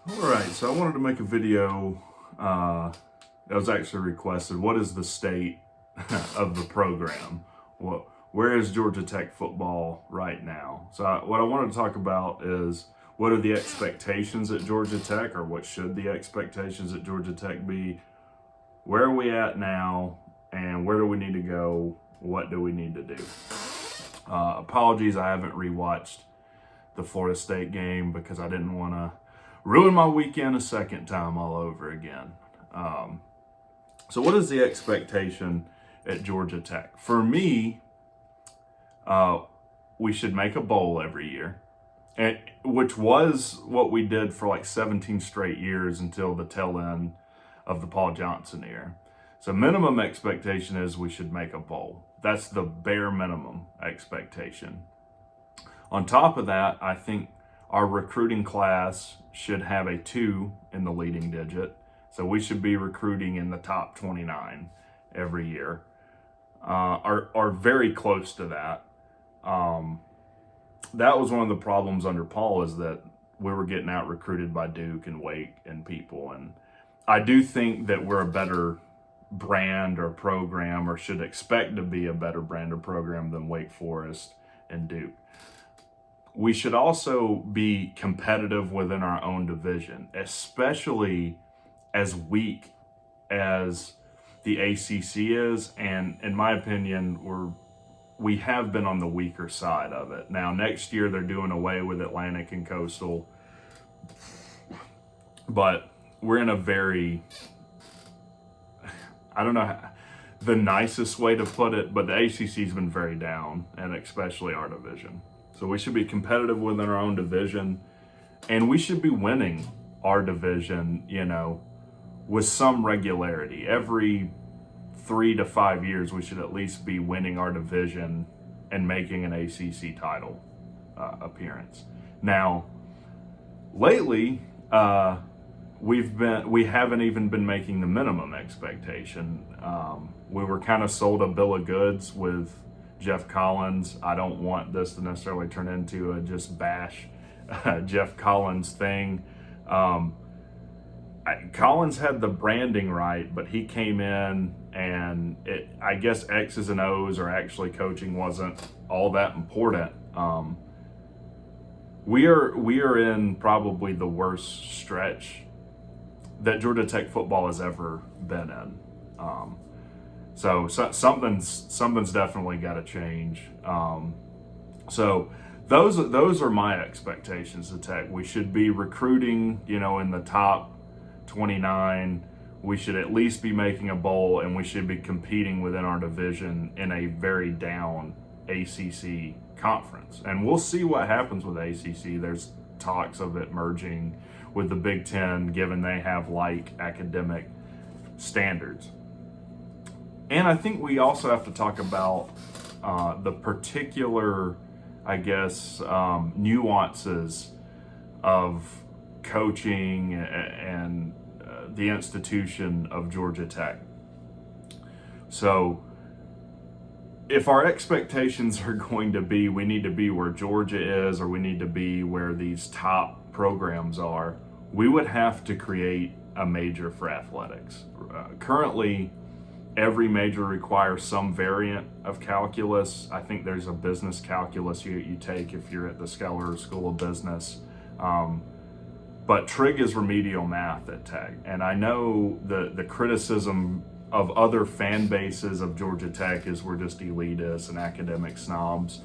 All right, so I wanted to make a video that was actually requested. What is the state of the program? Where is Georgia Tech football right now? What I wanted to talk about is what are the expectations at Georgia Tech, or what should the expectations at Georgia Tech be? Where are we at now, and where do we need to go? What do we need to do? Apologies, I haven't rewatched the Florida State game because I didn't want to ruin my weekend a second time all over again. So what is the expectation at Georgia Tech? For me, we should make a bowl every year, which was what we did for like 17 straight years until the tail end of the Paul Johnson era. So minimum expectation is we should make a bowl. That's the bare minimum expectation. On top of that, I think our recruiting class should have a 2 in the leading digit. So we should be recruiting in the top 29 every year, or very close to that. That was one of the problems under Paul, is that we were getting out recruited by Duke and Wake and people. And I do think that we're a better brand or program, or should expect to be a better brand or program than Wake Forest and Duke. We should also be competitive within our own division, especially as weak as the ACC is. And in my opinion, we have been on the weaker side of it. Now, next year they're doing away with Atlantic and Coastal, but we're in a very, I don't know the nicest way to put it, but the ACC's been very down, and especially our division. So we should be competitive within our own division, and we should be winning our division, with some regularity. Every 3 to 5 years, we should at least be winning our division and making an ACC title appearance. Now, lately, we haven't even been making the minimum expectation. We were kind of sold a bill of goods with Jeff Collins. I don't want this to necessarily turn into a just bash Jeff Collins thing. Collins had the branding right, but he came in and I guess X's and O's, or actually coaching, wasn't all that important. We are in probably the worst stretch that Georgia Tech football has ever been in. So something's definitely got to change. So those are my expectations of Tech. We should be recruiting, in the top 29. We should at least be making a bowl, and we should be competing within our division in a very down ACC conference. And we'll see what happens with ACC. There's talks of it merging with the Big Ten, given they have like academic standards. And I think we also have to talk about the particular, nuances of coaching and the institution of Georgia Tech. So if our expectations are going to be, we need to be where Georgia is, or we need to be where these top programs are, we would have to create a major for athletics. Currently, every major requires some variant of calculus. I think there's a business calculus you take if you're at the Scheller School of Business. But trig is remedial math at Tech. And I know the criticism of other fan bases of Georgia Tech is we're just elitists and academic snobs.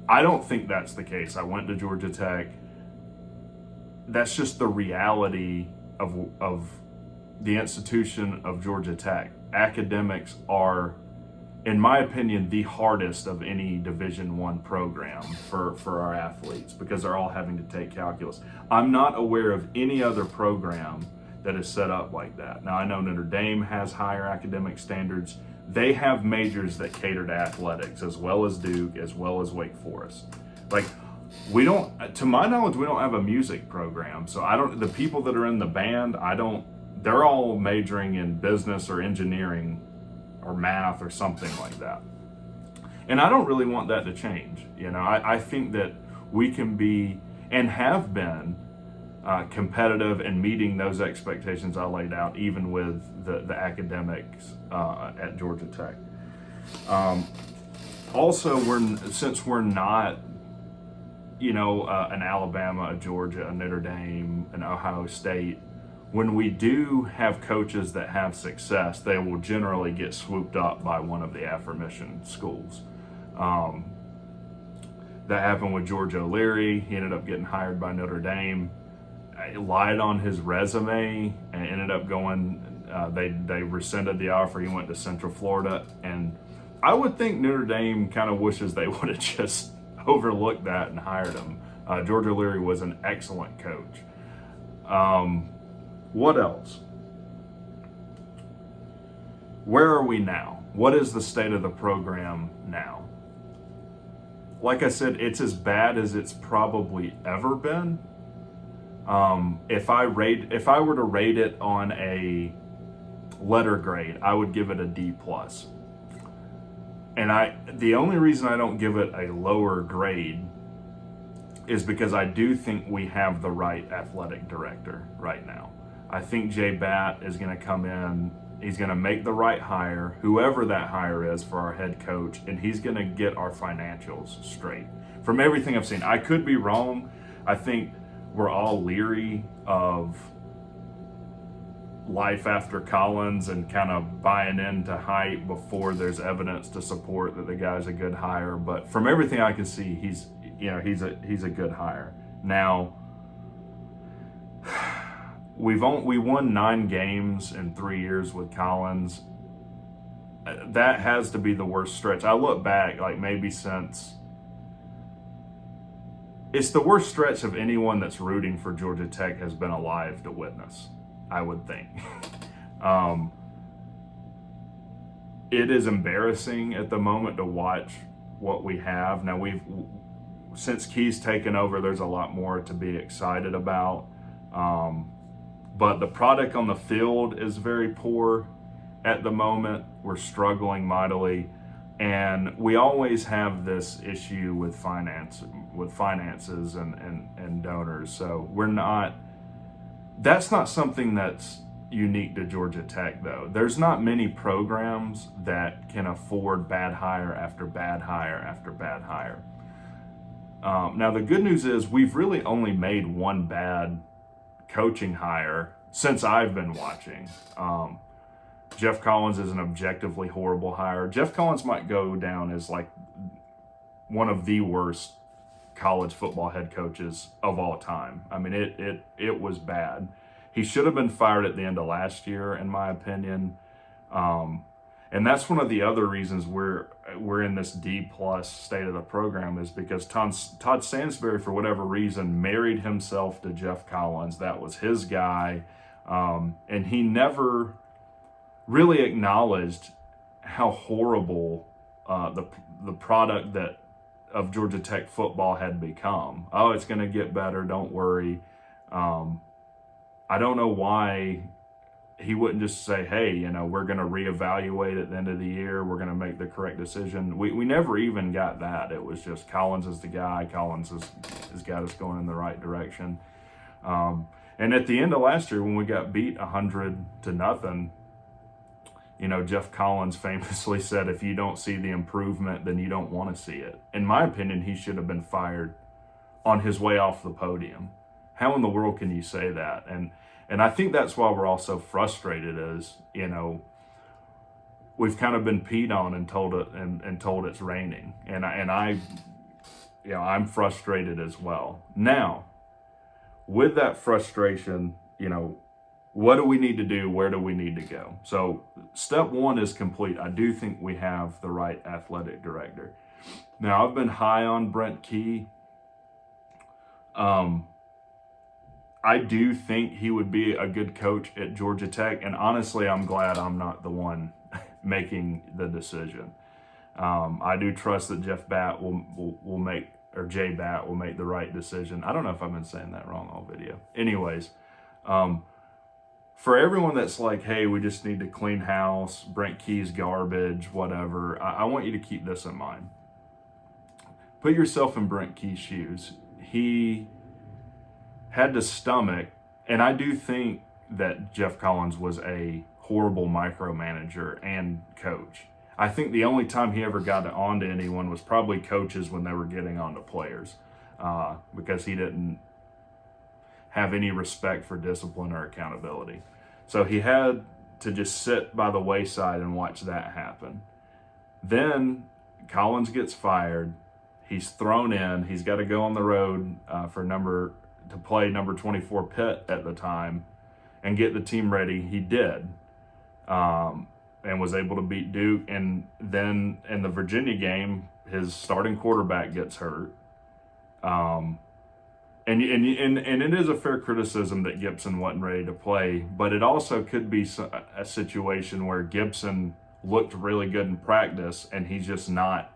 I don't think that's the case. I went to Georgia Tech. That's just the reality of the institution of Georgia Tech. Academics are, in my opinion, the hardest of any Division I program for our athletes, because they're all having to take calculus. I'm not aware of any other program that is set up like that. Now, I know Notre Dame has higher academic standards. They have majors that cater to athletics, as well as Duke, as well as Wake Forest. Like, to my knowledge, we don't have a music program. So the people that are in the band, they're all majoring in business or engineering or math or something like that. And I don't really want that to change. I think that we can be, and have been, competitive and meeting those expectations I laid out, even with the academics at Georgia Tech. Also, since we're not, an Alabama, a Georgia, a Notre Dame, an Ohio State, when we do have coaches that have success, they will generally get swooped up by one of the aforementioned schools. That happened with George O'Leary. He ended up getting hired by Notre Dame. He lied on his resume and ended up going. They rescinded the offer. He went to Central Florida, and I would think Notre Dame kind of wishes they would have just overlooked that and hired him. George O'Leary was an excellent coach. What else? Where are we now? What is the state of the program now? Like I said, it's as bad as it's probably ever been. If I were to rate it on a letter grade, I would give it a D+. And the only reason I don't give it a lower grade is because I do think we have the right athletic director right now. I think Jay Batt is going to come in. He's going to make the right hire, whoever that hire is, for our head coach, and he's going to get our financials straight. From everything I've seen, I could be wrong. I think we're all leery of life after Collins and kind of buying into hype before there's evidence to support that the guy's a good hire. But from everything I can see, he's a good hire. Now, we won 9 games in 3 years with Collins. That has to be the worst stretch. I look back, like maybe since. It's the worst stretch of anyone that's rooting for Georgia Tech has been alive to witness, I would think. It is embarrassing at the moment to watch what we have. Now, since Key's taken over, there's a lot more to be excited about. But the product on the field is very poor at the moment. We're struggling mightily. And we always have this issue with finances and donors. So that's not something that's unique to Georgia Tech, though. There's not many programs that can afford bad hire after bad hire after bad hire. Now, the good news is we've really only made one bad coaching hire since I've been watching. Jeff Collins is an objectively horrible hire. Jeff Collins might go down as like one of the worst college football head coaches of all time. I mean, it was bad. He should have been fired at the end of last year, in my opinion. And that's one of the other reasons we're in this D+ state of the program, is because Todd Sansbury, for whatever reason, married himself to Jeff Collins. That was his guy. And he never really acknowledged how horrible the product of Georgia Tech football had become. Oh, it's going to get better, don't worry. I don't know why he wouldn't just say, hey, we're going to reevaluate at the end of the year. We're going to make the correct decision. We never even got that. It was just Collins is the guy. Collins has got us going in the right direction. And at the end of last year, when we got beat 100-0, Jeff Collins famously said, if you don't see the improvement, then you don't want to see it. In my opinion, he should have been fired on his way off the podium. How in the world can you say that? And I think that's why we're all so frustrated, is, we've kind of been peed on and told it's raining. And I'm frustrated as well. Now, with that frustration, what do we need to do? Where do we need to go? So step 1 is complete. I do think we have the right athletic director. Now, I've been high on Brent Key. I do think he would be a good coach at Georgia Tech, and honestly, I'm glad I'm not the one making the decision. I do trust that Jeff Batt will make, or Jay Batt will make the right decision. I don't know if I've been saying that wrong all video. Anyways, for everyone that's like, hey, we just need to clean house, Brent Key's garbage, whatever, I want you to keep this in mind. Put yourself in Brent Key's shoes. He had to stomach, and I do think that Jeff Collins was a horrible micromanager and coach. I think the only time he ever got onto anyone was probably coaches when they were getting onto players, because he didn't have any respect for discipline or accountability. So he had to just sit by the wayside and watch that happen. Then Collins gets fired. He's thrown in. He's got to go on the road to play number 24 Pitt at the time and get the team ready. He did, and was able to beat Duke. And then in the Virginia game, his starting quarterback gets hurt. And it is a fair criticism that Gibson wasn't ready to play, but it also could be a situation where Gibson looked really good in practice and he's just not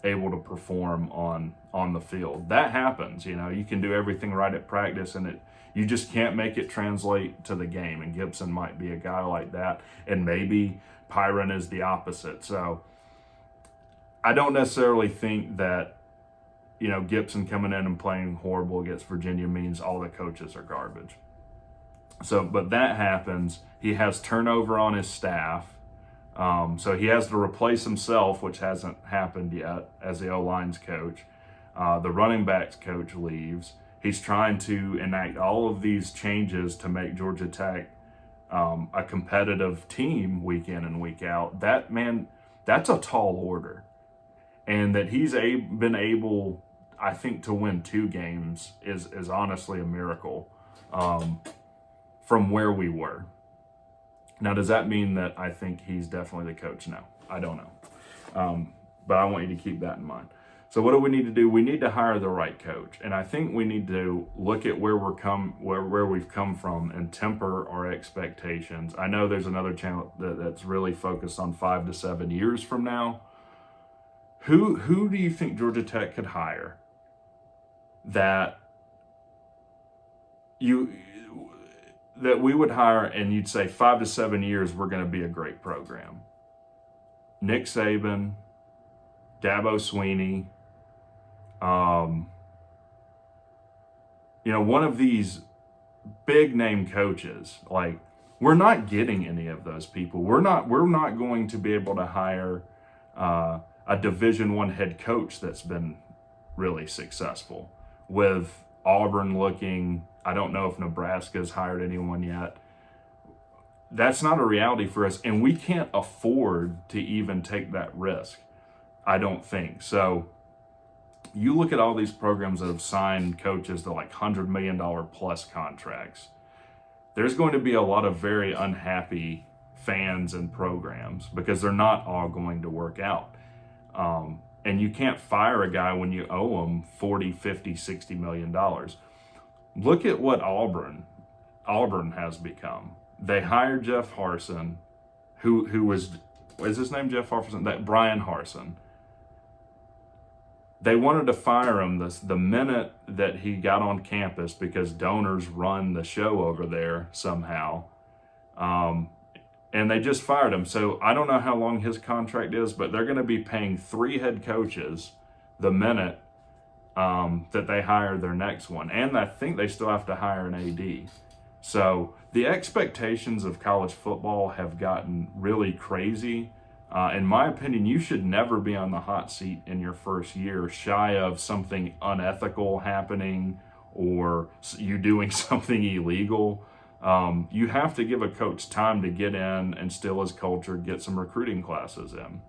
able to perform on the field. That happens. You can do everything right at practice and you just can't make it translate to the game, and Gibson might be a guy like that, and maybe Pyron is the opposite. So I don't necessarily think that Gibson coming in and playing horrible against Virginia means all the coaches are garbage. So, but that happens. He has turnover on his staff. So he has to replace himself, which hasn't happened yet, as the O-line's coach. The running backs coach leaves. He's trying to enact all of these changes to make Georgia Tech a competitive team week in and week out. That's a tall order. And that he's been able, I think, to win 2 games is honestly a miracle from where we were. Now, does that mean that I think he's definitely the coach? No, I don't know. But I want you to keep that in mind. So what do we need to do? We need to hire the right coach. And I think we need to look at where we've come from and temper our expectations. I know there's another channel that's really focused on 5 to 7 years from now. Who do you think Georgia Tech could hire that we would hire and you'd say 5 to 7 years we're going to be a great program? Nick Saban, Dabo Swinney, one of these big name coaches. Like, we're not getting any of those people. We're not going to be able to hire a Division I head coach that's been really successful. With Auburn looking, I don't know if Nebraska's hired anyone yet. That's not a reality for us, and we can't afford to even take that risk, I don't think. So you look at all these programs that have signed coaches to like $100 million plus contracts. There's going to be a lot of very unhappy fans and programs because they're not all going to work out. And you can't fire a guy when you owe him $40, $50, $60 million. Look at what Auburn has become. They hired Jeff Harsin, who is his name Jeff Harsin? That Brian Harsin. They wanted to fire him the minute that he got on campus because donors run the show over there somehow. And they just fired him. So I don't know how long his contract is, but they're going to be paying 3 head coaches the minute that they hire their next one. And I think they still have to hire an AD. So the expectations of college football have gotten really crazy. In my opinion, you should never be on the hot seat in your first year shy of something unethical happening or you doing something illegal. You have to give a coach time to get in, instill his culture, get some recruiting classes in.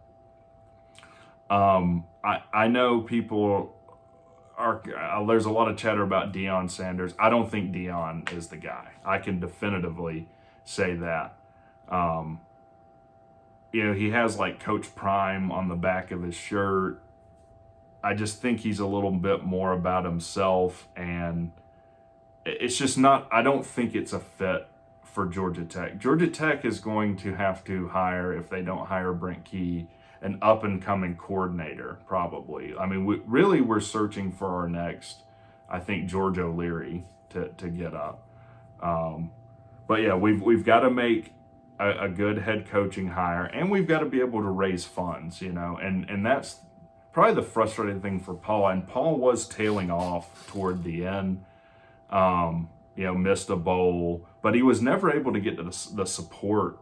I know people there's a lot of chatter about Deion Sanders. I don't think Deion is the guy. I can definitively say that. He has like Coach Prime on the back of his shirt. I just think he's a little bit more about himself, and it's just not, I don't think it's a fit for Georgia Tech. Georgia Tech is going to have to hire, if they don't hire Brent Key, an up-and-coming coordinator, probably. I mean, we're searching for our next, I think, George O'Leary to get up. But yeah, we've got to make a good head coaching hire, and we've got to be able to raise funds, and that's probably the frustrating thing for Paul. And Paul was tailing off toward the end. Missed a bowl, but he was never able to get to the support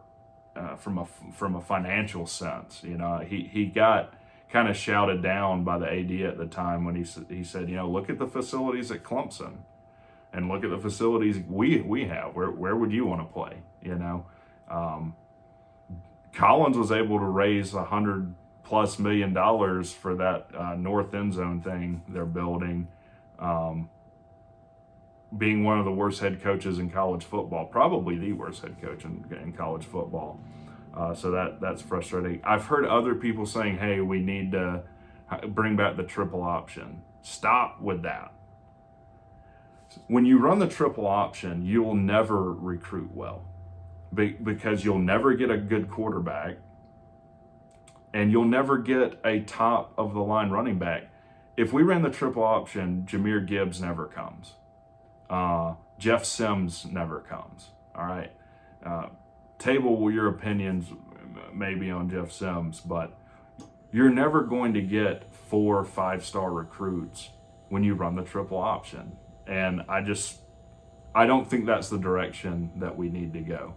from a financial sense. He got kind of shouted down by the AD at the time when he said, look at the facilities at Clemson and look at the facilities we have. Where would you want to play? Collins was able to raise $100+ million for that north end zone thing they're building. Being one of the worst head coaches in college football, probably the worst head coach in college football. So that's frustrating. I've heard other people saying, hey, we need to bring back the triple option. Stop with that. When you run the triple option, you will never recruit well because you'll never get a good quarterback and you'll never get a top of the line running back. If we ran the triple option, Jahmyr Gibbs never comes. Jeff Sims never comes. All right. Table your opinions maybe on Jeff Sims, but you're never going to get 4 or 5-star recruits when you run the triple option. And I don't think that's the direction that we need to go.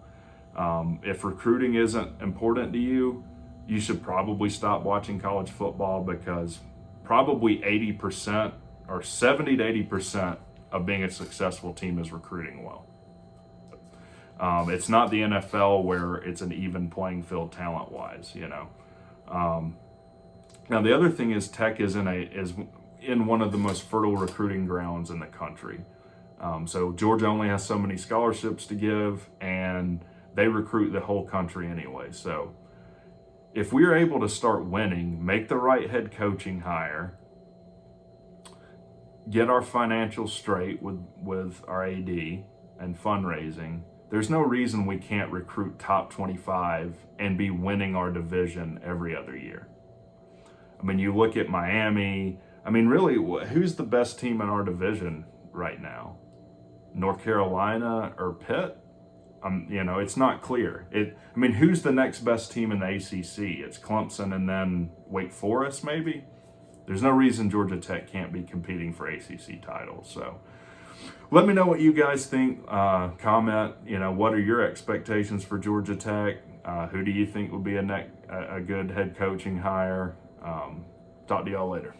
If recruiting isn't important to you, you should probably stop watching college football because probably 80% or 70 to 80% of being a successful team is recruiting well. It's not the NFL where it's an even playing field talent-wise, Now the other thing is Tech is in one of the most fertile recruiting grounds in the country. So Georgia only has so many scholarships to give, and they recruit the whole country anyway. So if we are able to start winning, make the right head coaching hire, get our financials straight with our AD and fundraising, there's no reason we can't recruit top 25 and be winning our division every other year. I mean, you look at Miami. I mean, really, who's the best team in our division right now? North Carolina or Pitt? It's not clear. Who's the next best team in the ACC? It's Clemson and then Wake Forest, maybe? There's no reason Georgia Tech can't be competing for ACC titles. So let me know what you guys think. Comment, what are your expectations for Georgia Tech? Who do you think will be a good head coaching hire? Talk to y'all later.